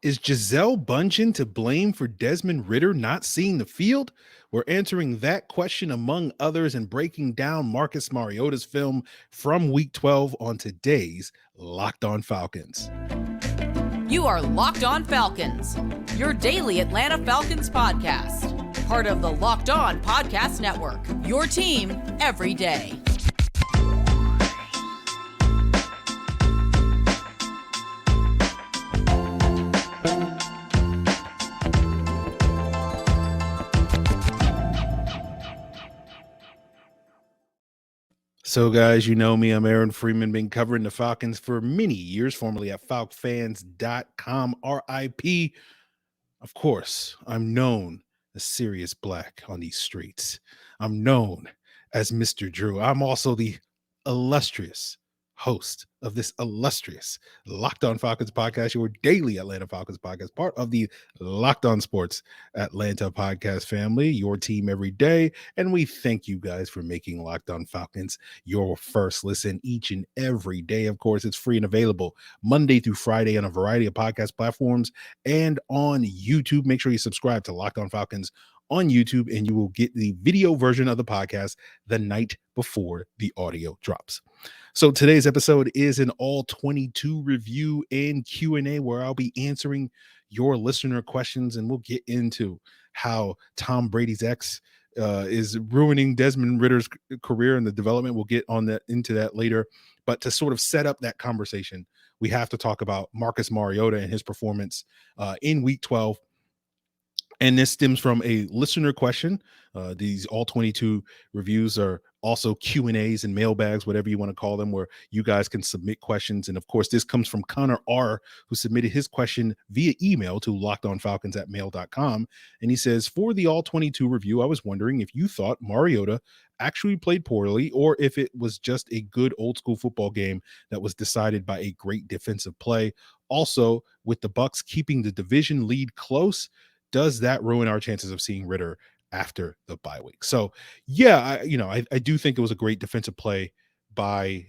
Is Gisele Bundchen to blame for Desmond Ridder not seeing the field? We're answering that question among others and breaking down Marcus Mariota's film from Week 12 on today's Locked On Falcons. You are Locked On Falcons, your daily Atlanta Falcons podcast. Part of the Locked On Podcast Network, your team every day. So, guys, you know me. I'm Aaron Freeman, been covering the Falcons for many years, formerly at FalcFans.com, RIP. Of course, I'm known as Sirius Black on these streets. I'm known as Mr. Drew. I'm also the illustrious host of this illustrious Locked On Falcons podcast, your daily Atlanta Falcons podcast, part of the Locked On Sports Atlanta podcast family, your team every day. And we thank you guys for making Locked On Falcons your first listen each and every day. Of course, it's free and available Monday through Friday on a variety of podcast platforms and on YouTube. Make sure you subscribe to Locked On Falcons on YouTube, and you will get the video version of the podcast the night before the audio drops. So today's episode is an all-22 review and Q&A where I'll be answering your listener questions, and we'll get into how Tom Brady's ex is ruining Desmond Ridder's career and the development. We'll get on into that later. But to sort of set up that conversation, we have to talk about Marcus Mariota and his performance in Week 12. And this stems from a listener question. These all-22 reviews are also Q&As and mailbags, whatever you want to call them, where you guys can submit questions. And of course, this comes from Connor R., who submitted his question via email to lockedonfalcons@mail.com. And he says, for the all-22 review, I was wondering if you thought Mariota actually played poorly or if it was just a good old school football game that was decided by a great defensive play. Also, with the Bucs keeping the division lead close, does that ruin our chances of seeing Ridder after the bye week? So, yeah, I do think it was a great defensive play by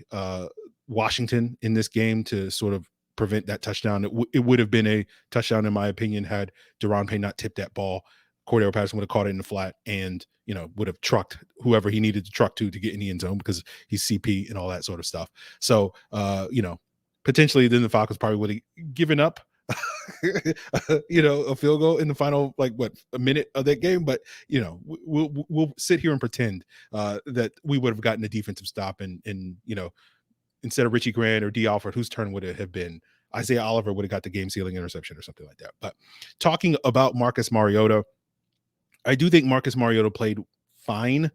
Washington in this game to sort of prevent that touchdown. It would have been a touchdown, in my opinion, had Daron Payne not tipped that ball. Cordero Patterson would have caught it in the flat and, would have trucked whoever he needed to truck to get in the end zone because he's CP and all that sort of stuff. So, potentially then the Falcons probably would have given up a field goal in the final, a minute of that game. But, we'll sit here and pretend that we would have gotten a defensive stop and instead of Richie Grant or D. Alford, whose turn would it have been? Isaiah Oliver would have got the game sealing interception or something like that. But talking about Marcus Mariota, I do think Marcus Mariota played fine,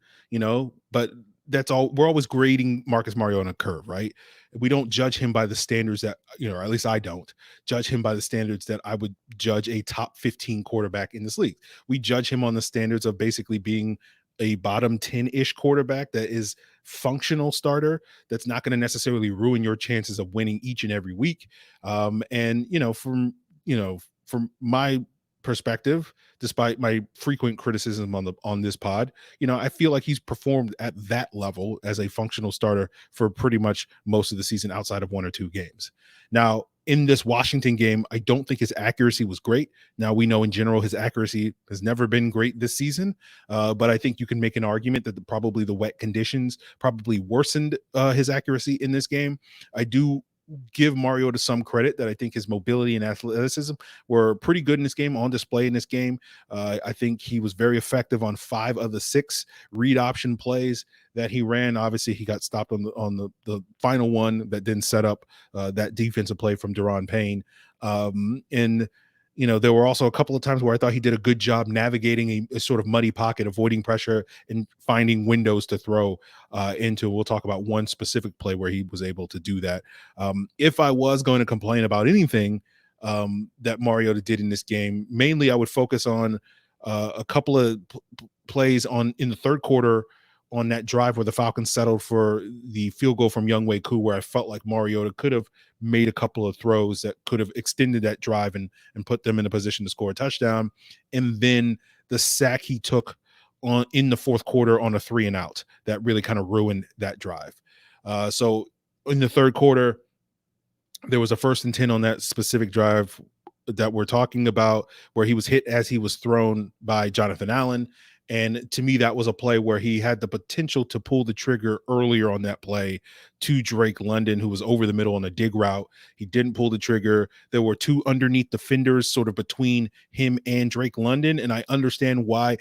but that's all. We're always grading Marcus Mariota on a curve, right? We don't judge him by the standards that, or at least I don't judge him by the standards that I would judge a top 15 quarterback in this league. We judge him on the standards of basically being a bottom 10-ish quarterback that is functional starter, that's not going to necessarily ruin your chances of winning each and every week. From my perspective, despite my frequent criticism on this pod, I feel like he's performed at that level as a functional starter for pretty much most of the season outside of one or two games. Now, in this Washington game, I don't think his accuracy was great. Now, we know in general his accuracy has never been great this season, but I think you can make an argument that probably the wet conditions probably worsened his accuracy in this game. I do give Mariota some credit that I think his mobility and athleticism were pretty good in this game, on display in this game. I think he was very effective on 5 of the 6 read option plays that he ran. Obviously, he got stopped on the final one that didn't set up that defensive play from Daron Payne. There were also a couple of times where I thought he did a good job navigating a sort of muddy pocket, avoiding pressure and finding windows to throw into. We'll talk about one specific play where he was able to do that. If I was going to complain about anything that Mariota did in this game, mainly I would focus on a couple of plays in the third quarter on that drive where the Falcons settled for the field goal from Younghoe Koo, where I felt like Mariota could have made a couple of throws that could have extended that drive and put them in a position to score a touchdown. And then the sack he took in the fourth quarter on a 3-and-out that really kind of ruined that drive. So in the third quarter, there was a 1st and 10 on that specific drive that we're talking about, where he was hit as he was thrown by Jonathan Allen. And to me, that was a play where he had the potential to pull the trigger earlier on that play to Drake London, who was over the middle on a dig route. He didn't pull the trigger. There were two underneath defenders sort of between him and Drake London. And I understand why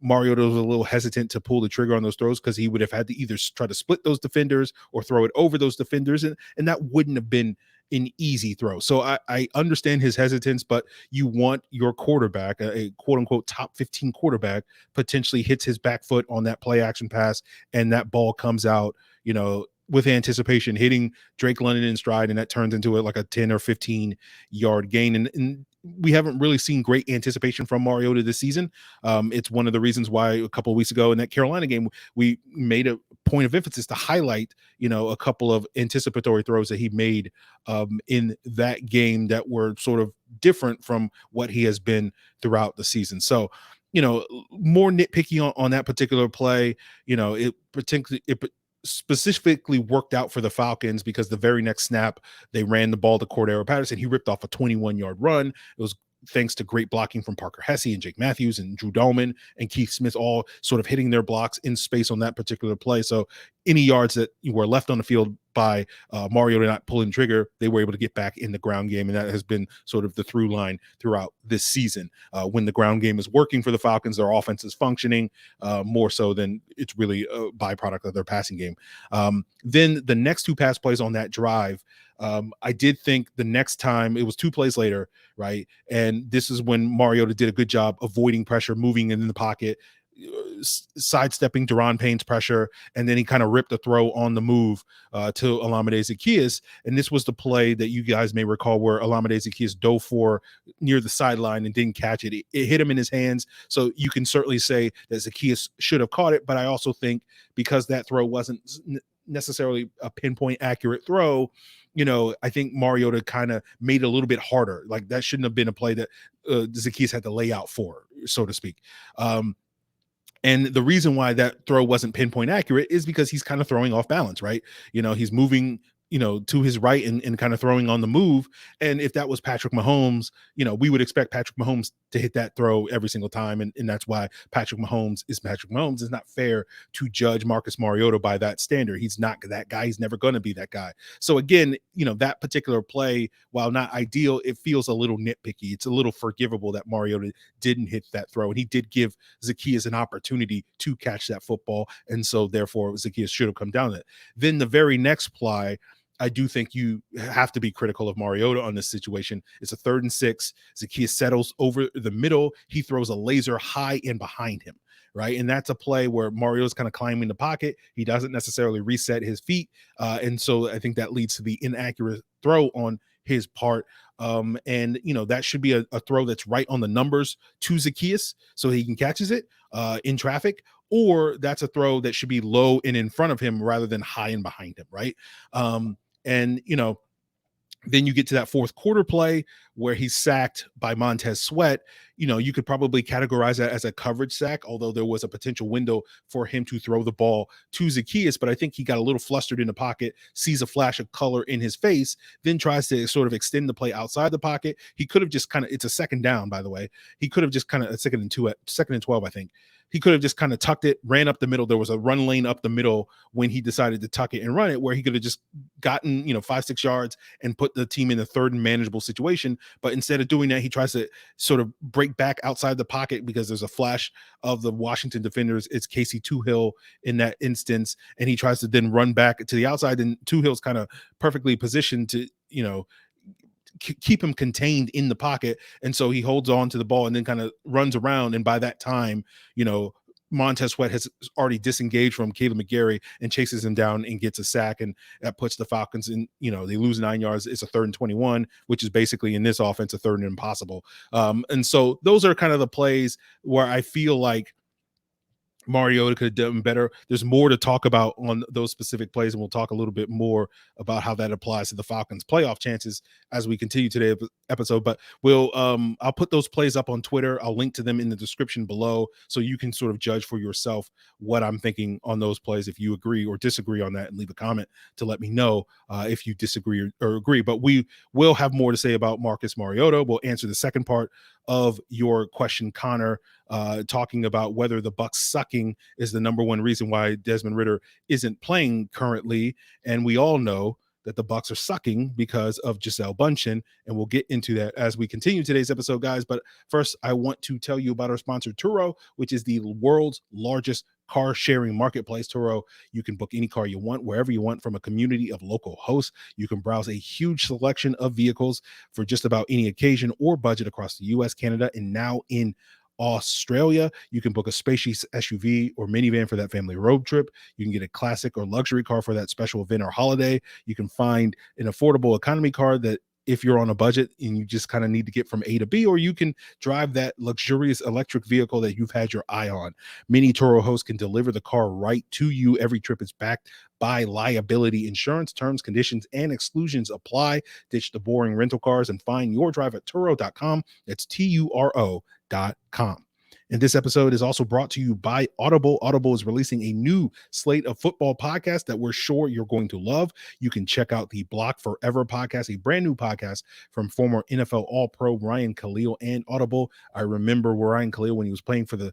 Mariota was a little hesitant to pull the trigger on those throws, because he would have had to either try to split those defenders or throw it over those defenders. And that wouldn't have been an easy throw. So I understand his hesitance, but you want your quarterback, a quote unquote top 15 quarterback, potentially hits his back foot on that play action pass, and that ball comes out, with anticipation, hitting Drake London in stride, and that turns into like a 10 or 15 yard gain. And we haven't really seen great anticipation from Mariota this season. It's one of the reasons why a couple of weeks ago in that Carolina game, we made a point of emphasis to highlight, a couple of anticipatory throws that he made in that game that were sort of different from what he has been throughout the season. So, more nitpicky on that particular play. It specifically worked out for the Falcons because the very next snap they ran the ball to Cordero Patterson. He ripped off a 21-yard run. It was thanks to great blocking from Parker Hesse and Jake Matthews and Drew Dahlman and Keith Smith, all sort of hitting their blocks in space on that particular play. So any yards that were left on the field by Mariota not pulling trigger, they were able to get back in the ground game. And that has been sort of the through line throughout this season. When the ground game is working for the Falcons, their offense is functioning more so than it's really a byproduct of their passing game. Then the next two pass plays on that drive, I did think the next time, it was 2 plays later, right? And this is when Mariota did a good job avoiding pressure, moving in the pocket, sidestepping Deron Payne's pressure, and then he kind of ripped the throw on the move to Olamide Zaccheaus. And this was the play that you guys may recall where Olamide Zaccheaus dove for near the sideline and didn't catch it. It hit him in his hands. So you can certainly say that Zaccheaus should have caught it, but I also think because that throw wasn't necessarily a pinpoint accurate throw, I think Mariota kind of made it a little bit harder. Like that shouldn't have been a play that Zaccheaus had to lay out for, so to speak. And the reason why that throw wasn't pinpoint accurate is because he's kind of throwing off balance, right? He's moving, to his right and kind of throwing on the move. And if that was Patrick Mahomes, we would expect Patrick Mahomes to hit that throw every single time. And that's why Patrick Mahomes is Patrick Mahomes. It's not fair to judge Marcus Mariota by that standard. He's not that guy. He's never going to be that guy. So again, that particular play, while not ideal, it feels a little nitpicky. It's a little forgivable that Mariota didn't hit that throw. And he did give Zaccheaus an opportunity to catch that football. And so therefore Zaccheaus should have come down it. Then the very next play, I do think you have to be critical of Mariota on this situation. It's a 3rd and 6. Zaccheaus settles over the middle. He throws a laser high and behind him, right? And that's a play where Mariota's kind of climbing the pocket. He doesn't necessarily reset his feet. And so I think that leads to the inaccurate throw on his part. And that should be a throw that's right on the numbers to Zaccheaus so he can catches it in traffic, or that's a throw that should be low and in front of him rather than high and behind him, right? And then you get to that fourth quarter play where he's sacked by Montez Sweat. You could probably categorize that as a coverage sack, although there was a potential window for him to throw the ball to Zaccheaus. But I think he got a little flustered in the pocket, sees a flash of color in his face, then tries to sort of extend the play outside the pocket. He could have just kind of, it's a second down, by the way. He could have just kind of, a second and 12, I think. He could have just kind of tucked it, ran up the middle. There was a run lane up the middle when he decided to tuck it and run it, where he could have just gotten, 5-6 yards and put the team in a third and manageable situation. But instead of doing that, he tries to sort of break back outside the pocket because there's a flash of the Washington defenders. It's Casey Tuhill in that instance. And he tries to then run back to the outside, and Tuhill's kind of perfectly positioned to, keep him contained in the pocket. And so he holds on to the ball and then kind of runs around. And by that time, Montez Sweat has already disengaged from Caleb McGarry and chases him down and gets a sack. And that puts the Falcons in, they lose 9 yards. It's a 3rd and 21, which is basically in this offense, a 3rd and impossible. And so those are kind of the plays where I feel like Mariota could have done better. There's more to talk about on those specific plays, and we'll talk a little bit more about how that applies to the Falcons' playoff chances as we continue today's episode. But I'll put those plays up on Twitter. I'll link to them in the description below, so you can sort of judge for yourself what I'm thinking on those plays. If you agree or disagree on that, and leave a comment to let me know if you disagree or agree. But we will have more to say about Marcus Mariota. We'll answer the second part of your question, Connor, talking about whether the Bucs sucking is the number one reason why Desmond Ridder isn't playing currently. And we all know that the Bucs are sucking because of Gisele Bundchen, and we'll get into that as we continue today's episode, guys. But first, I want to tell you about our sponsor, Turo, which is the world's largest car sharing marketplace. Turo, you can book any car you want, wherever you want, from a community of local hosts. You can browse a huge selection of vehicles for just about any occasion or budget across the US, Canada, and now in Australia. You can book a spacious SUV or minivan for that family road trip. You can get a classic or luxury car for that special event or holiday. You can find an affordable economy car that, if you're on a budget and you just kind of need to get from A to B, or you can drive that luxurious electric vehicle that you've had your eye on. Many Turo hosts can deliver the car right to you. Every trip is backed by liability insurance. Terms, conditions, and exclusions apply. Ditch the boring rental cars and find your drive at Turo.com. That's Turo.com. And this episode is also brought to you by Audible. Audible is releasing a new slate of football podcasts that we're sure you're going to love. You can check out the Block Forever podcast, a brand new podcast from former NFL All-Pro Ryan Khalil and Audible. I remember Ryan Khalil when he was playing for the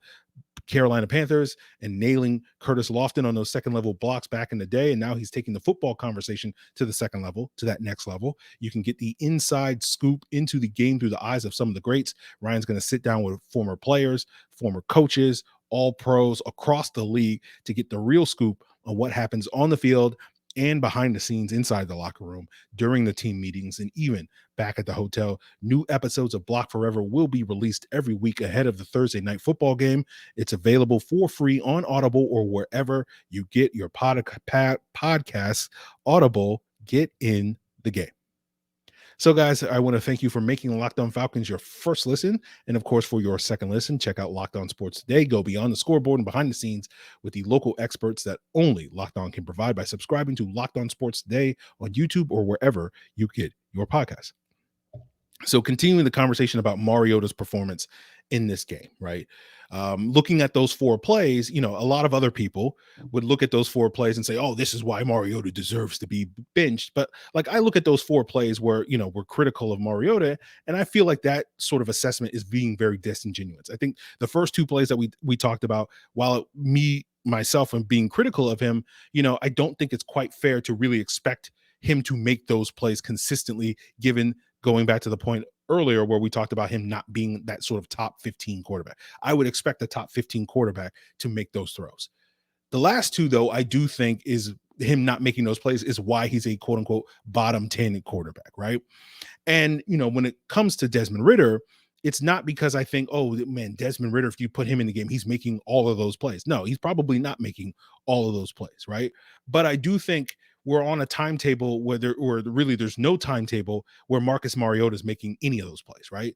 Carolina Panthers and nailing Curtis Lofton on those second level blocks back in the day. And now he's taking the football conversation to the second level, to that next level. You can get the inside scoop into the game through the eyes of some of the greats. Ryan's going to sit down with former players, former coaches, all pros across the league to get the real scoop on what happens on the field and behind the scenes inside the locker room, during the team meetings, and even back at the hotel. New episodes of Block Forever will be released every week ahead of the Thursday night football game. It's available for free on Audible or wherever you get your podcasts. Audible, get in the game. So, guys, I want to thank you for making Locked On Falcons your first listen. And, of course, for your second listen, check out Locked On Sports Today. Go beyond the scoreboard and behind the scenes with the local experts that only Locked On can provide by subscribing to Locked On Sports Today on YouTube or wherever you get your podcasts. So, continuing the conversation about Mariota's performance in this game, right? Looking at those four plays, a lot of other people would look at those four plays and say, oh, this is why Mariota deserves to be benched. But I look at those four plays where, we're critical of Mariota, and I feel like that sort of assessment is being very disingenuous. I think the first two plays that we talked about, while myself and being critical of him, I don't think it's quite fair to really expect him to make those plays consistently, given going back to the point earlier where we talked about him not being that sort of top 15 quarterback. I would expect a top 15 quarterback to make those throws. The last two, though, I do think is him not making those plays is why he's a quote unquote bottom 10 quarterback, right? And, when it comes to Desmond Ridder, it's not because I think, oh, man, Desmond Ridder, if you put him in the game, he's making all of those plays. No, he's probably not making all of those plays, right? But I do think we're on a timetable where there's no timetable where Marcus Mariota is making any of those plays, right?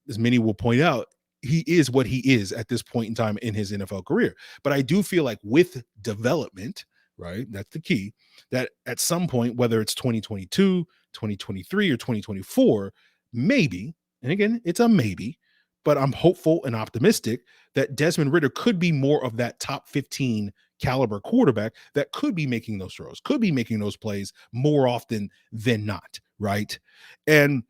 As many will point out, he is what he is at this point in time in his NFL career. But I do feel like with development, right, that's the key, that at some point, whether it's 2022, 2023, or 2024, maybe, and again, it's a maybe, but I'm hopeful and optimistic that Desmond Ridder could be more of that top 15 caliber quarterback that could be making those throws, could be making those plays more often than not, right? And,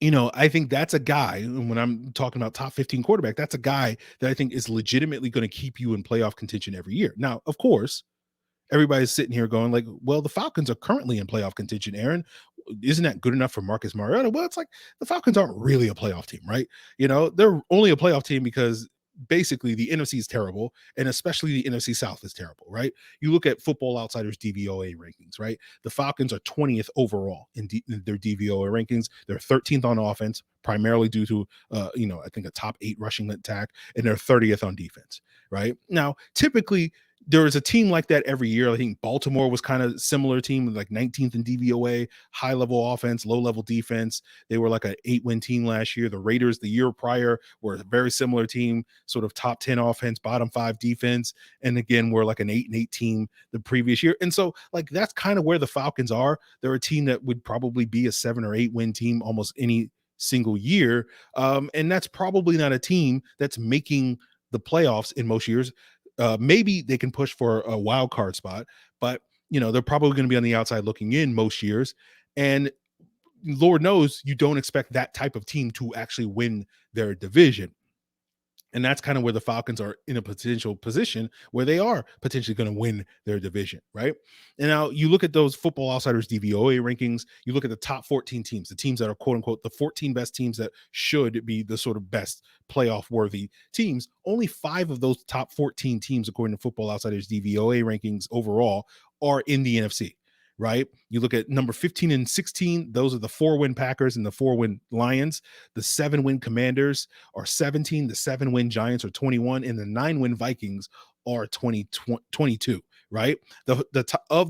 I think that's a guy, when I'm talking about top 15 quarterback, that's a guy that I think is legitimately going to keep you in playoff contention every year. Now, of course, everybody's sitting here going like, well, the Falcons are currently in playoff contention, Aaron. Isn't that good enough for Marcus Mariota? Well, it's like the Falcons aren't really a playoff team, right? They're only a playoff team because basically the NFC is terrible, and especially the NFC South is terrible, right? You look at Football Outsiders DVOA rankings, right? The Falcons are 20th overall in their DVOA rankings. They're 13th on offense, primarily due to, I think a top 8 rushing attack, and they're 30th on defense, right? Now, typically, there is a team like that every year. I think Baltimore was kind of similar team, like 19th in DVOA, high level offense, low level defense. They were like an 8-win team last year. The Raiders the year prior were a very similar team, sort of top 10 offense, bottom 5 defense. And again, we're like an 8-8 team the previous year. And so like, that's kind of where the Falcons are. They're a team that would probably be a 7 or 8 win team almost any single year. And that's probably not a team that's making the playoffs in most years. Maybe they can push for a wild card spot, but they're probably going to be on the outside looking in most years. And Lord knows you don't expect that type of team to actually win their division. And that's kind of where the Falcons are in a potential position where they are potentially going to win their division, right? And now you look at those Football Outsiders DVOA rankings, you look at the top 14 teams, the teams that are quote unquote the 14 best teams that should be the sort of best playoff worthy teams. Only 5 of those top 14 teams, according to Football Outsiders DVOA rankings overall, are in the NFC. Right? You look at number 15 and 16, those are the 4-win Packers and the 4-win Lions. The 7-win Commanders are 17, the 7-win Giants are 21, and the 9-win Vikings are 22, right? Of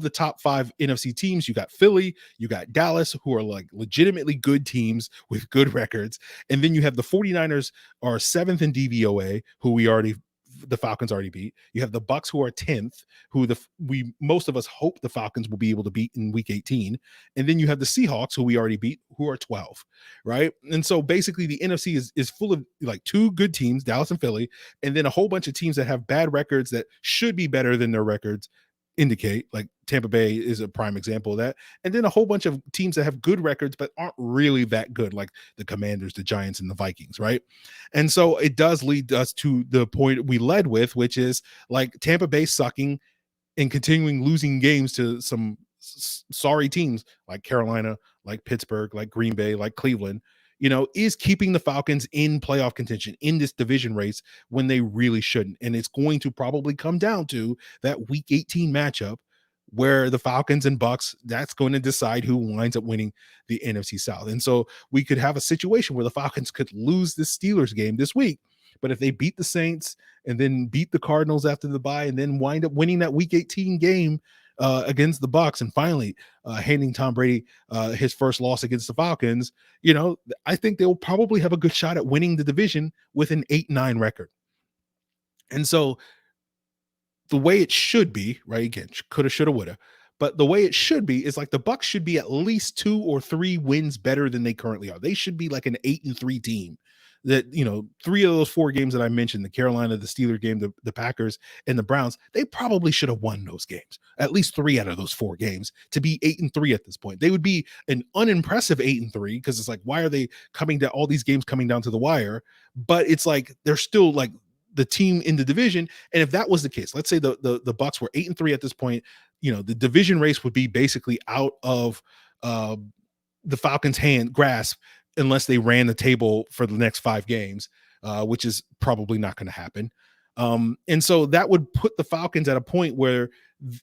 the top 5 NFC teams, you got Philly, you got Dallas, who are like legitimately good teams with good records. And then you have the 49ers are 7th in DVOA, who the Falcons already beat. You have the Bucs, who are 10th, who most of us hope the Falcons will be able to beat in week 18. And then you have the Seahawks, who we already beat, who are 12, right? And so basically the NFC is full of like 2 good teams, Dallas and Philly, and then a whole bunch of teams that have bad records that should be better than their records indicate. Like Tampa Bay is a prime example of that. And then a whole bunch of teams that have good records but aren't really that good, like the Commanders, the Giants, and the Vikings, right? And so it does lead us to the point we led with, which is like Tampa Bay sucking and continuing losing games to some sorry teams like Carolina, like Pittsburgh, like Green Bay, like Cleveland, is keeping the Falcons in playoff contention in this division race when they really shouldn't. And it's going to probably come down to that week 18 matchup where the Falcons and Bucs, that's going to decide who winds up winning the NFC South. And so we could have a situation where the Falcons could lose the Steelers game this week, but if they beat the Saints and then beat the Cardinals after the bye and then wind up winning that week 18 game against the Bucs and finally handing Tom Brady his first loss against the Falcons, I think they'll probably have a good shot at winning the division with an 8-9 record. And so the way it should be, right? Again, coulda, shoulda, woulda. But the way it should be is like the Bucs should be at least 2 or 3 wins better than they currently are. They should be like an 8-3 team. That 3 of those 4 games that I mentioned, the Carolina, the Steelers game, the Packers, and the Browns, they probably should have won those games. At least 3 out of those 4 games to be 8-3 at this point. They would be an unimpressive 8-3 because it's like, why are they coming down all these games coming down to the wire? But it's like they're still like the team in the division. And if that was the case, let's say the Bucs were 8-3 at this point, the division race would be basically out of the Falcons' grasp unless they ran the table for the next 5 games, which is probably not going to happen. And so that would put the Falcons at a point where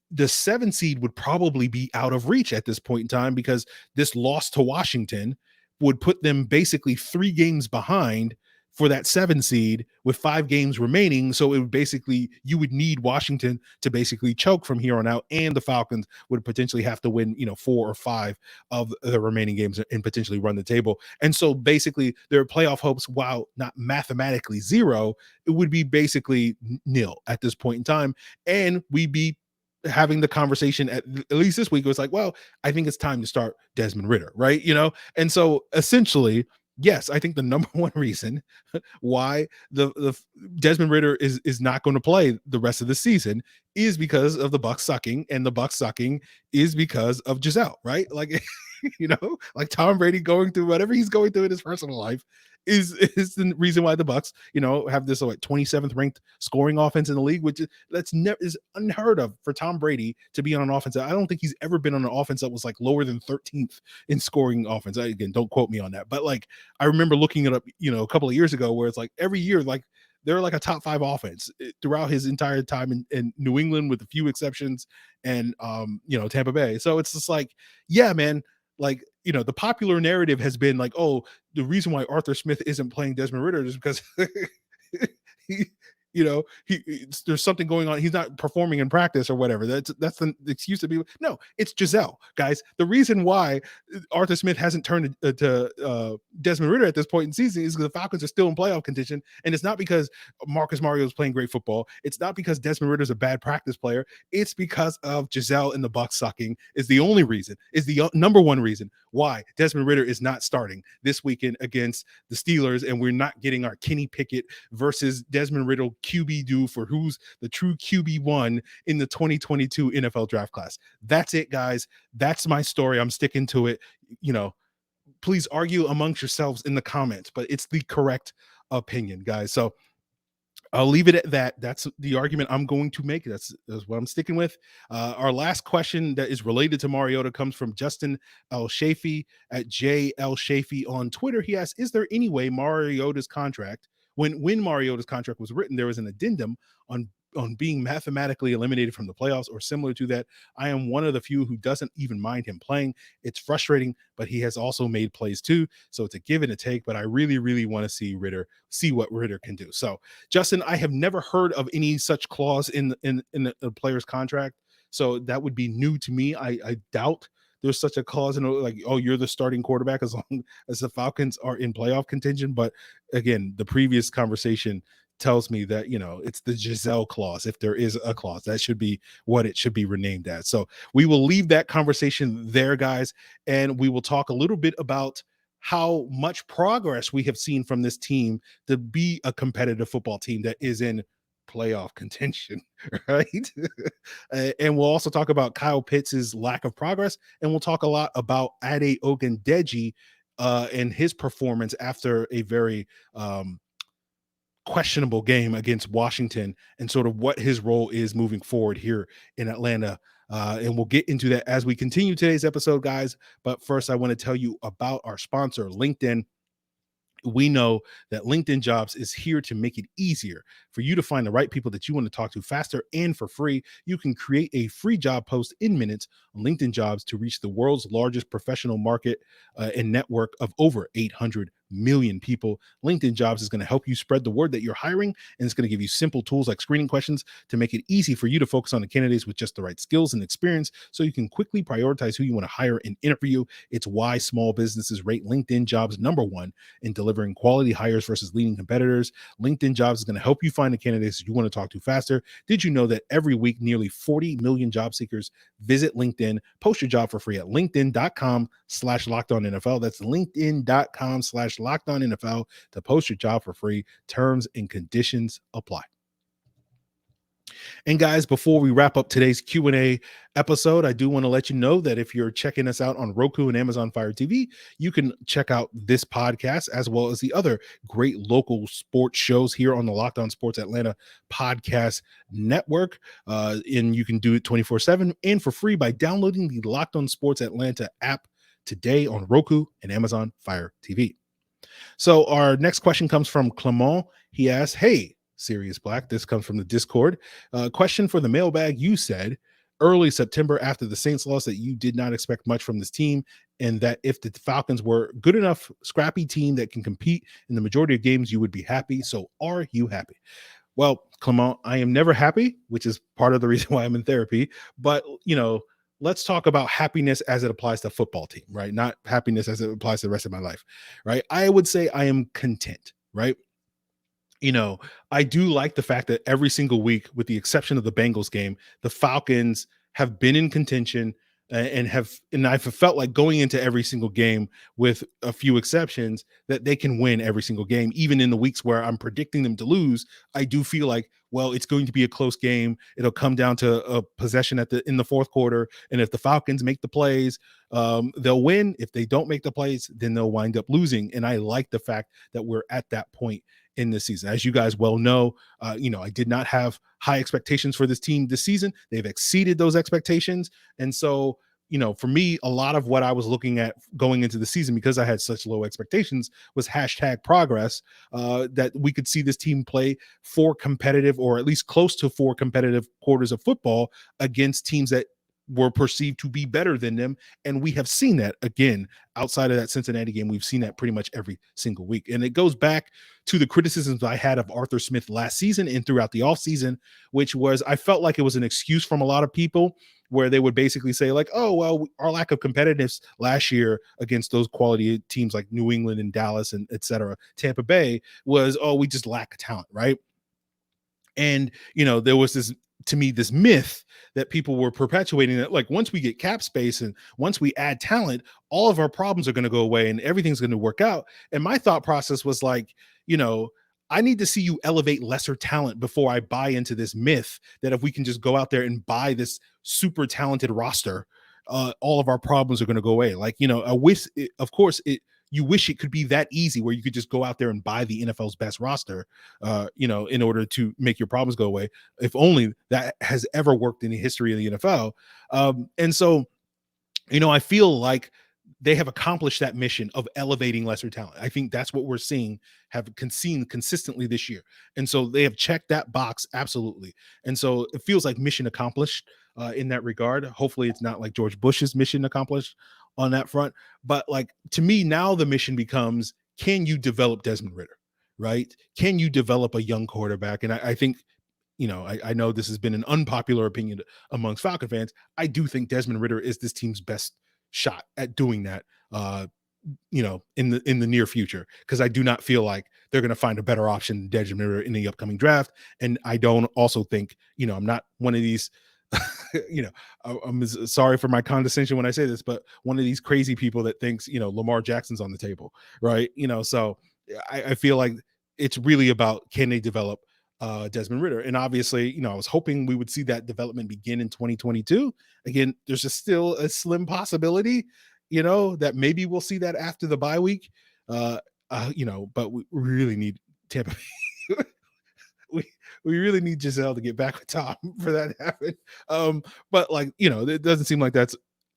the 7 seed would probably be out of reach at this point in time, because this loss to Washington would put them basically 3 games behind for that 7 seed with 5 games remaining. So it would basically, you would need Washington to basically choke from here on out, and the Falcons would potentially have to win, 4 or 5 of the remaining games and potentially run the table. And so basically their playoff hopes, while not mathematically 0, it would be basically nil at this point in time. And we'd be having the conversation at least this week. It was like, well, I think it's time to start Desmond Ridder, right? And so essentially, yes, I think the number one reason why the Desmond Ridder is not going to play the rest of the season is because of the Bucs sucking, and the Bucs sucking is because of Gisele, right? Like, like Tom Brady going through whatever he's going through in his personal life is the reason why the Bucs, have this 27th ranked scoring offense in the league, which is unheard of for Tom Brady to be on an offense. I don't think he's ever been on an offense that was like lower than 13th in scoring offense. Again, don't quote me on that, but like I remember looking it up, a couple of years ago, where it's like every year, like they're like a top 5 offense throughout his entire time in New England, with a few exceptions, and Tampa Bay. So it's just like, yeah, man, like, the popular narrative has been like, oh, the reason why Arthur Smith isn't playing Desmond Ridder is because there's something going on. He's not performing in practice or whatever. That's the excuse to be. No, it's Gisele, guys. The reason why Arthur Smith hasn't turned to Desmond Ridder at this point in season is because the Falcons are still in playoff contention, and it's not because Marcus Mariota is playing great football. It's not because Desmond Ridder is a bad practice player. It's because of Gisele and the Bucs sucking is the only reason, is the number one reason why Desmond Ridder is not starting this weekend against the Steelers, and we're not getting our Kenny Pickett versus Desmond Ridder QB do for who's the true QB1 in the 2022 NFL draft class. That's it, guys. That's my story. I'm sticking to it. Please argue amongst yourselves in the comments, but it's the correct opinion, guys. So I'll leave it at that. That's the argument I'm going to make. That's what I'm sticking with. Our last question that is related to Mariota comes from Justin L. Shafee at JL Shafee on Twitter. He asks, is there any way Mariota's contract, when Mariota's contract was written, there was an addendum on being mathematically eliminated from the playoffs or similar to that? I am one of the few who doesn't even mind him playing. It's frustrating, but he has also made plays too. So it's a give and a take, but I really, really want to see what Ridder can do. So Justin, I have never heard of any such clause in a player's contract. So that would be new to me. I doubt there's such a clause in like, oh, you're the starting quarterback as long as the Falcons are in playoff contention. But again, the previous conversation tells me that, it's the Gisele clause. If there is a clause, that should be what it should be renamed as. So we will leave that conversation there, guys, and we will talk a little bit about how much progress we have seen from this team to be a competitive football team that is in playoff contention, right? And we'll also talk about Kyle Pitts' lack of progress, and we'll talk a lot about Ade Ogundeji and his performance after a very questionable game against Washington, and sort of what his role is moving forward here in Atlanta. And we'll get into that as we continue today's episode, guys. But first, I want to tell you about our sponsor, LinkedIn. We know that LinkedIn Jobs is here to make it easier for you to find the right people that you want to talk to faster and for free. You can create a free job post in minutes on LinkedIn Jobs to reach the world's largest professional market and network of over 800 million people. LinkedIn Jobs is going to help you spread the word that you're hiring, and it's going to give you simple tools like screening questions to make it easy for you to focus on the candidates with just the right skills and experience, so you can quickly prioritize who you want to hire and interview. It's why small businesses rate LinkedIn Jobs #1 in delivering quality hires versus leading competitors. LinkedIn Jobs is going to help you find the candidates you want to talk to faster. Did you know that every week nearly 40 million job seekers visit LinkedIn? Post your job for free at linkedin.com/LockedOnNFL. That's linkedin.com/LockedOnNFL to post your job for free. Terms and conditions apply. And guys, before we wrap up today's Q&A episode, I do want to let you know that if you're checking us out on Roku and Amazon Fire TV, you can check out this podcast as well as the other great local sports shows here on the Locked On Sports Atlanta podcast network. And you can do it 24/7 and for free by downloading the Locked On Sports Atlanta app today on Roku and Amazon Fire TV. So our next question comes from Clement. He asks, hey, Sirius Black, this comes from the Discord. Question for the mailbag. You said early September after the Saints loss that you did not expect much from this team, and that if the Falcons were good enough, scrappy team that can compete in the majority of games, you would be happy. So are you happy? Well, Clement, I am never happy, which is part of the reason why I'm in therapy. But, let's talk about happiness as it applies to a football team, right? Not happiness as it applies to the rest of my life, right? I would say I am content, right? I do like the fact that every single week, with the exception of the Bengals game, the Falcons have been in contention and I've felt like going into every single game, with a few exceptions, that they can win every single game. Even in the weeks where I'm predicting them to lose, I do feel like, well, it's going to be a close game. It'll come down to a possession in the fourth quarter. And if the Falcons make the plays, they'll win. If they don't make the plays, then they'll wind up losing. And I like the fact that we're at that point in this season. As you guys well know, I did not have high expectations for this team this season. They've exceeded those expectations. And so, for me, a lot of what I was looking at going into the season, because I had such low expectations, was #progress, that we could see this team play 4 competitive, or at least close to 4 competitive quarters of football against teams that were perceived to be better than them. And we have seen that again outside of that Cincinnati game. We've seen that pretty much every single week. And it goes back to the criticisms I had of Arthur Smith last season and throughout the offseason, which was I felt like it was an excuse from a lot of people where they would basically say like, oh, well, our lack of competitiveness last year against those quality teams like New England and Dallas and et cetera, Tampa Bay was, oh, we just lack talent, right? And, there was this, to me, this myth that people were perpetuating that like once we get cap space and once we add talent, all of our problems are going to go away and everything's going to work out. And my thought process was like, I need to see you elevate lesser talent before I buy into this myth that if we can just go out there and buy this super talented roster, all of our problems are going to go away. Like, I wish, you wish it could be that easy where you could just go out there and buy the NFL's best roster, in order to make your problems go away. If only that has ever worked in the history of the NFL. And so, I feel like they have accomplished that mission of elevating lesser talent. I think that's what we're seen consistently this year. And so they have checked that box. Absolutely. And so it feels like mission accomplished in that regard. Hopefully it's not like George Bush's mission accomplished on that front. But like, to me, now the mission becomes, can you develop Desmond Ridder, right? Can you develop a young quarterback? And I think, I know this has been an unpopular opinion amongst Falcon fans. I do think Desmond Ridder is this team's best shot at doing that, in the near future, because I do not feel like they're going to find a better option than Desmond Ridder in the upcoming draft. And I don't also think, I'm not one of these, I'm sorry for my condescension when I say this, but one of these crazy people that thinks, Lamar Jackson's on the table, right? So I feel like it's really about, can they develop Desmond Ridder? And obviously, I was hoping we would see that development begin in 2022. Again, there's just still a slim possibility, that maybe we'll see that after the bye week. But we really need Tampa Bay. we really need Gisele to get back with Tom for that to happen. But like, it doesn't seem like that's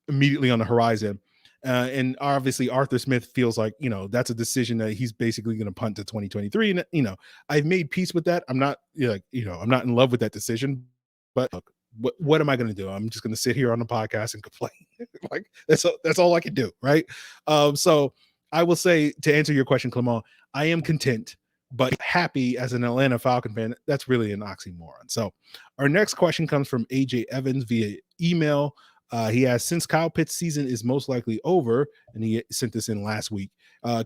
immediately on the horizon. And obviously Arthur Smith feels like, that's a decision that he's basically going to punt to 2023. And, I've made peace with that. I'm not, I'm not in love with that decision, but look, what am I going to do? I'm just going to sit here on the podcast and complain. Like that's all I can do. Right. So I will say, to answer your question, Clement, I am content, but happy as an Atlanta Falcon fan. That's really an oxymoron. So our next question comes from AJ Evans via email. He asks, since Kyle Pitts' season is most likely over, and he sent this in last week,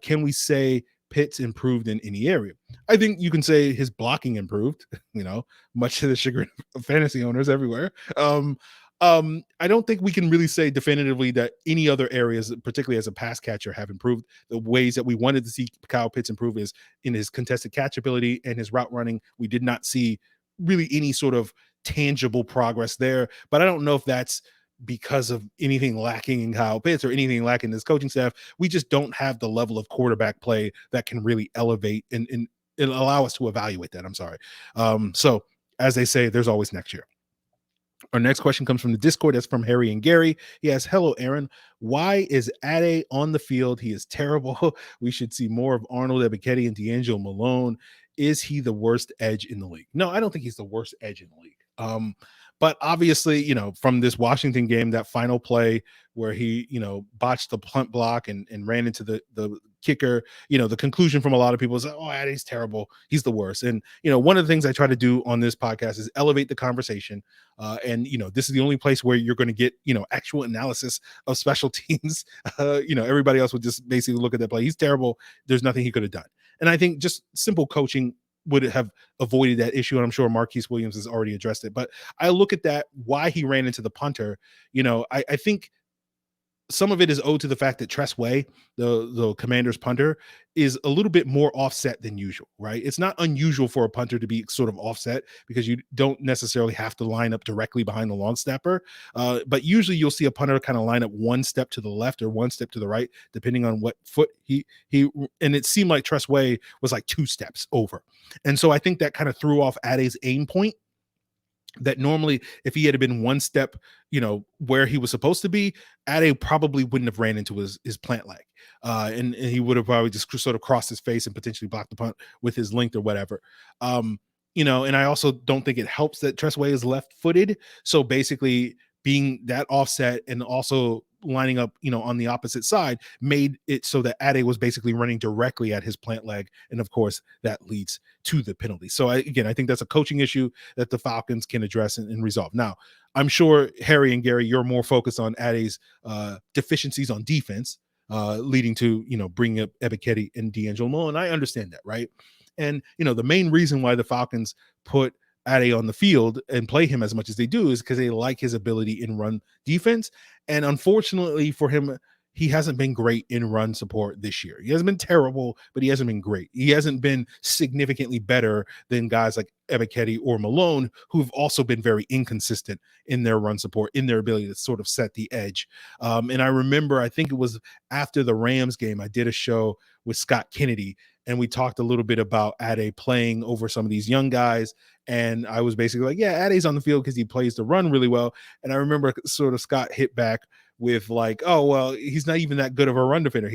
can we say Pitts improved in any area? I think you can say his blocking improved, much to the chagrin of fantasy owners everywhere. I don't think we can really say definitively that any other areas, particularly as a pass catcher, have improved. The ways that we wanted to see Kyle Pitts improve is in his contested catch ability and his route running. We did not see really any sort of tangible progress there, but I don't know if that's because of anything lacking in Kyle Pitts or anything lacking in his coaching staff. We just don't have the level of quarterback play that can really elevate and allow us to evaluate that. I'm sorry. So as they say, there's always next year. Our next question comes from the Discord. That's from Harry and Gary. He asks, hello, Aaron. Why is Ade on the field? He is terrible. We should see more of Arnold Ebiketie and D'Angelo Malone. Is he the worst edge in the league? No, I don't think he's the worst edge in the league. But obviously, from this Washington game, that final play where he, botched the punt block and ran into the kicker, the conclusion from a lot of people is, oh, Ade's terrible. He's the worst. And, one of the things I try to do on this podcast is elevate the conversation. And, this is the only place where you're going to get, actual analysis of special teams. Everybody else would just basically look at that play. He's terrible. There's nothing he could have done. And I think just simple coaching would have avoided that issue. And I'm sure Marquise Williams has already addressed it, but I look at that, why he ran into the punter. I think some of it is owed to the fact that Tress Way, the Commanders punter, is a little bit more offset than usual, right? It's not unusual for a punter to be sort of offset because you don't necessarily have to line up directly behind the long snapper. But usually you'll see a punter kind of line up one step to the left or one step to the right, depending on what foot he and it seemed like Tress Way was like 2 steps over. And so I think that kind of threw off Ade's aim point. That normally, if he had been 1 step, where he was supposed to be, Ade probably wouldn't have ran into his plant leg. And he would have probably just sort of crossed his face and potentially blocked the punt with his length or whatever. And I also don't think it helps that Tress Way is left-footed. So basically, being that offset and also lining up, on the opposite side made it so that Ade was basically running directly at his plant leg. And of course, that leads to the penalty. So I think that's a coaching issue that the Falcons can address and resolve. Now, I'm sure Harry and Gary, you're more focused on Ade's deficiencies on defense, leading to, bringing up Ebiketie and D'Angelo Malone. I understand that, right? And, the main reason why the Falcons put Ade on the field and play him as much as they do is because they like his ability in run defense. And unfortunately for him, he hasn't been great in run support this year. He hasn't been terrible, but he hasn't been great. He hasn't been significantly better than guys like Ebiketie or Malone, who've also been very inconsistent in their run support, in their ability to sort of set the edge. And I remember, I think it was after the Rams game, I did a show with Scott Kennedy, and we talked a little bit about Ade playing over some of these young guys. And I was basically like, yeah, Ade's on the field because he plays the run really well. And I remember sort of Scott hit back with like, oh, well, he's not even that good of a run defender.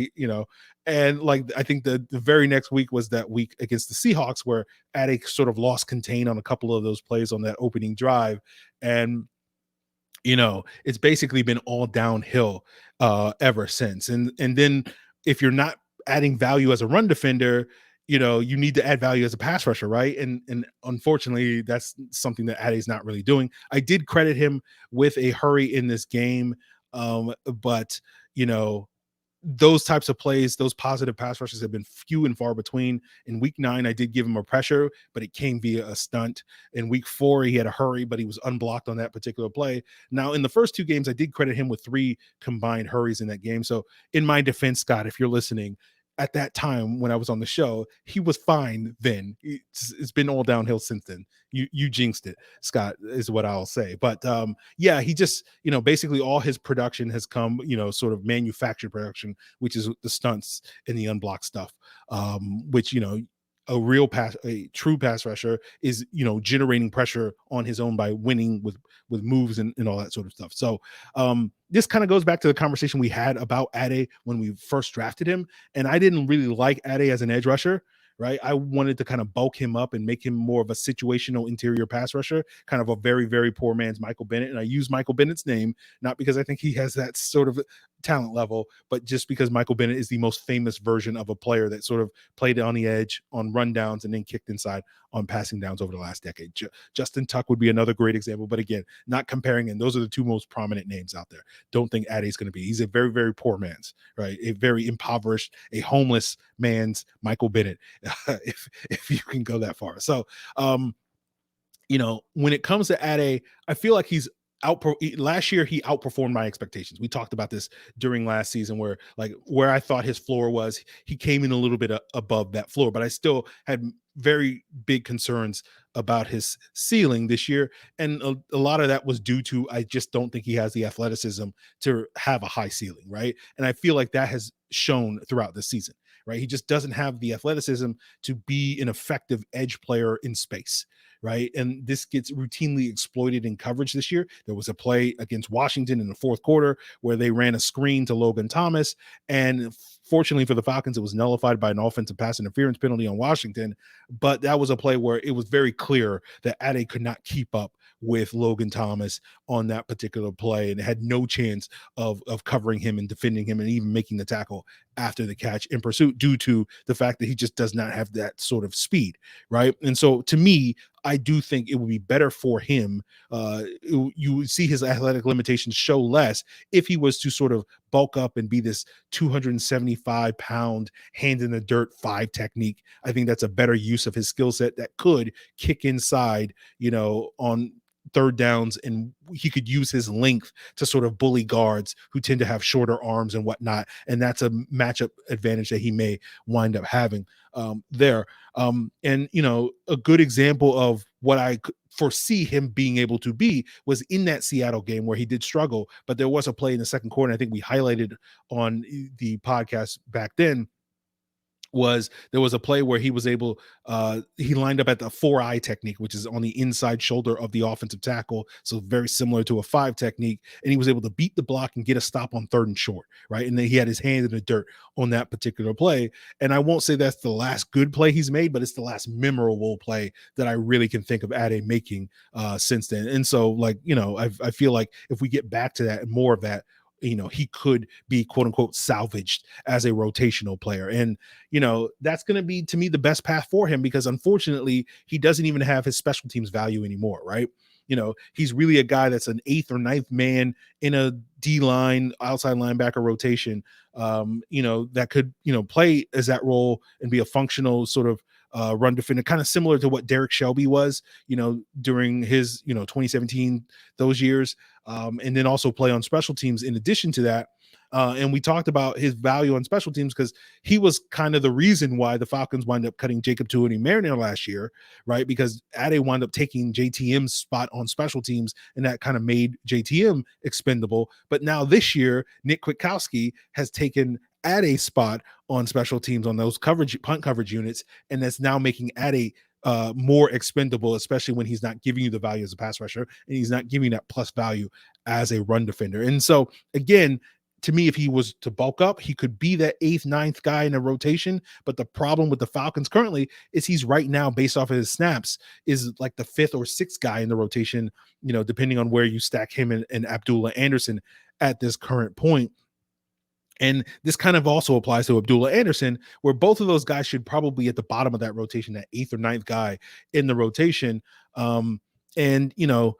And like, I think the very next week was that week against the Seahawks where Ade sort of lost contain on a couple of those plays on that opening drive. And, it's basically been all downhill ever since. And then if you're not adding value as a run defender, you need to add value as a pass rusher, right? And unfortunately, that's something that Ade's not really doing. I did credit him with a hurry in this game, but those types of plays, those positive pass rushes have been few and far between. In week 9, I did give him a pressure, but it came via a stunt. In week 4, he had a hurry, but he was unblocked on that particular play. Now, in the first 2 games, I did credit him with 3 combined hurries in that game. So in my defense, Scott, if you're listening, at that time when I was on the show, he was fine then. It's been all downhill since then. You jinxed it, Scott, is what I'll say. But yeah, he just, basically all his production has come, sort of manufactured production, which is the stunts and the unblocked stuff, which, a true pass rusher is, generating pressure on his own by winning with moves and all that sort of stuff. So this kind of goes back to the conversation we had about Ade when we first drafted him. And I didn't really like Ade as an edge rusher, right? I wanted to kind of bulk him up and make him more of a situational interior pass rusher, kind of a very, very poor man's Michael Bennett. And I use Michael Bennett's name, not because I think he has that sort of talent level, but just because Michael Bennett is the most famous version of a player that sort of played on the edge on rundowns and then kicked inside on passing downs over the last decade. Justin Tuck would be another great example, but again, not comparing, and those are the 2 most prominent names out there. Don't think Ade's going to be. He's a very, very poor man's, right? A very impoverished, a homeless man's Michael Bennett, if you can go that far. So, when it comes to Ade, I feel like last year he outperformed my expectations. We talked about this during last season where I thought his floor was, he came in a little bit above that floor, but I still had very big concerns about his ceiling this year. And a lot of that was due to, I just don't think he has the athleticism to have a high ceiling. Right. And I feel like that has shown throughout the season, right? He just doesn't have the athleticism to be an effective edge player in space. Right. And this gets routinely exploited in coverage this year. There was a play against Washington in the 4th quarter where they ran a screen to Logan Thomas. And fortunately for the Falcons, it was nullified by an offensive pass interference penalty on Washington. But that was a play where it was very clear that Ade could not keep up with Logan Thomas on that particular play and had no chance of covering him and defending him and even making the tackle after the catch in pursuit due to the fact that he just does not have that sort of speed, right? And so to me, I do think it would be better for him. You would see his athletic limitations show less if he was to sort of bulk up and be this 275-pound hand in the dirt 5 technique. I think that's a better use of his skill set that could kick inside, on 3rd downs, and he could use his length to sort of bully guards who tend to have shorter arms and whatnot. And that's a matchup advantage that he may wind up having there. And, a good example of what I foresee him being able to be was in that Seattle game where he did struggle, but there was a play in the 2nd quarter. I think we highlighted on the podcast back then was there was a play where he was able he lined up at the 4-eye technique, which is on the inside shoulder of the offensive tackle, so very similar to a 5 technique, and he was able to beat the block and get a stop on 3rd and short, right? And then he had his hand in the dirt on that particular play. And I won't say that's the last good play he's made, but it's the last memorable play that I really can think of Ade making since then. And so, like, you know, I feel like if we get back to that and more of that, you know, he could be quote unquote salvaged as a rotational player. And, you know, that's going to be, to me, the best path for him, because unfortunately he doesn't even have his special teams value anymore. Right. You know, he's really a guy that's an 8th or 9th man in a D-line outside linebacker rotation, you know, that could, you know, play as that role and be a functional sort of run defender, kind of similar to what Derek Shelby was, you know, during his, you know, 2017, those years, and then also play on special teams in addition to that. And we talked about his value on special teams because he was kind of the reason why the Falcons wind up cutting Jacob Tuioti-Mariner last year, right? Because Ade wound up taking JTM's spot on special teams, and that kind of made JTM expendable. But now this year, Nick Kwiatkowski has taken Ade's spot on special teams on those punt coverage units, and that's now making Ade more expendable, especially when he's not giving you the value as a pass rusher and he's not giving that plus value as a run defender. And so again, to me, if he was to bulk up, he could be that 8th, 9th guy in a rotation. But the problem with the Falcons currently is he's right now, based off of his snaps, is like the 5th or 6th guy in the rotation, you know, depending on where you stack him and Abdullah Anderson at this current point. And this kind of also applies to Abdullah Anderson, where both of those guys should probably be at the bottom of that rotation, that 8th or 9th guy in the rotation. And, you know,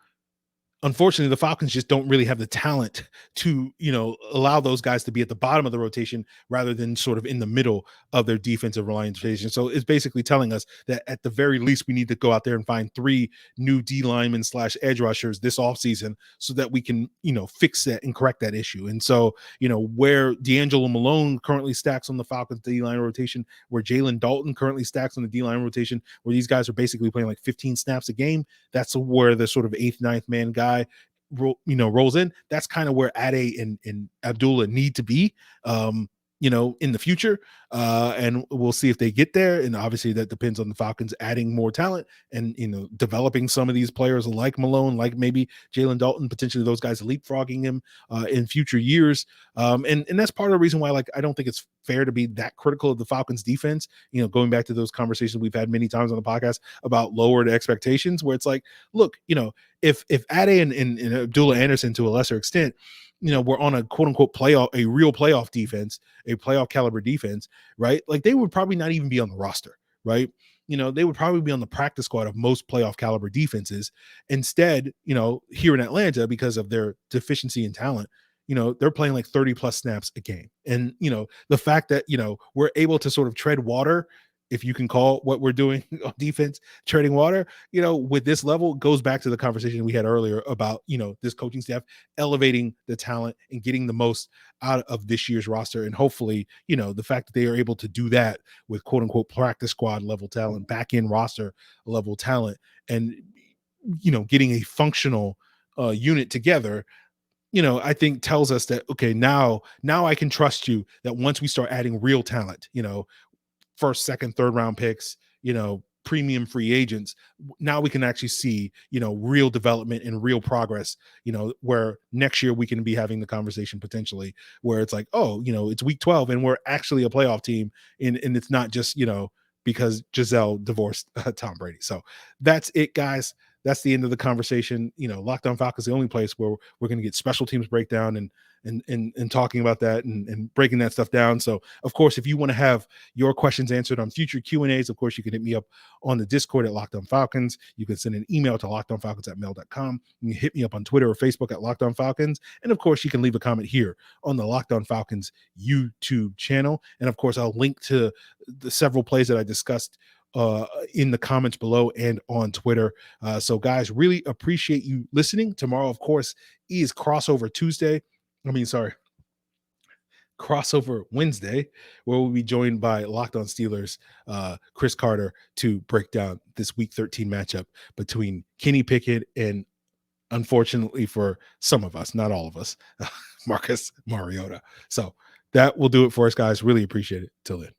unfortunately, the Falcons just don't really have the talent to, you know, allow those guys to be at the bottom of the rotation rather than sort of in the middle of their defensive rotation. So it's basically telling us that at the very least, we need to go out there and find 3 new D linemen / edge rushers this offseason so that we can, you know, fix that and correct that issue. And so, you know, where D'Angelo Malone currently stacks on the Falcons D-line rotation, where Jalen Dalton currently stacks on the D-line rotation, where these guys are basically playing like 15 snaps a game, that's where the sort of 8th, 9th man guy, you know, rolls in. That's kind of where Ade and Abdullah need to be, you know, in the future. And we'll see if they get there. And obviously that depends on the Falcons adding more talent and, you know, developing some of these players like Malone, like maybe Jalen Dalton, potentially those guys leapfrogging him in future years. And that's part of the reason why, like, I don't think it's fair to be that critical of the Falcons defense, you know, going back to those conversations we've had many times on the podcast about lowered expectations, where it's like, look, you know, if Ade and Abdullah Anderson to a lesser extent, you know, we're on a quote unquote a real playoff defense, a playoff caliber defense, right? Like, they would probably not even be on the roster, right? You know, they would probably be on the practice squad of most playoff caliber defenses. Instead, you know, here in Atlanta, because of their deficiency in talent, you know, they're playing like 30 plus snaps a game. And, you know, the fact that, you know, we're able to sort of tread water, if you can call what we're doing on defense treading water, you know, with this level, goes back to the conversation we had earlier about, you know, this coaching staff elevating the talent and getting the most out of this year's roster. And hopefully, you know, the fact that they are able to do that with quote unquote practice squad level talent, back end roster level talent, and, you know, getting a functional unit together, you know, I think tells us that, okay, now I can trust you that once we start adding real talent, you know, 1st, 2nd, 3rd round picks, you know, premium free agents, now we can actually see, you know, real development and real progress, you know, where next year we can be having the conversation potentially where it's like, oh, you know, it's week 12 and we're actually a playoff team, and it's not just, you know, because Gisele divorced Tom Brady. So that's it, guys. That's the end of the conversation. You know, Locked On Falcons is the only place where we're going to get special teams breakdown and talking about that and breaking that stuff down. So, of course, if you want to have your questions answered on future Q&As, of course, you can hit me up on the Discord at Locked On Falcons. You can send an email to lockedonfalcons@mail.com. You can hit me up on Twitter or Facebook at Locked On Falcons. And, of course, you can leave a comment here on the Locked On Falcons YouTube channel. And, of course, I'll link to the several plays that I discussed in the comments below and on Twitter. So guys, really appreciate you listening. Tomorrow, of course, is crossover Wednesday, where we'll be joined by Locked On Steelers, Chris Carter, to break down this week 13 matchup between Kenny Pickett and, unfortunately for some of us, not all of us, Marcus Mariota. So that will do it for us, guys. Really appreciate it. Till then.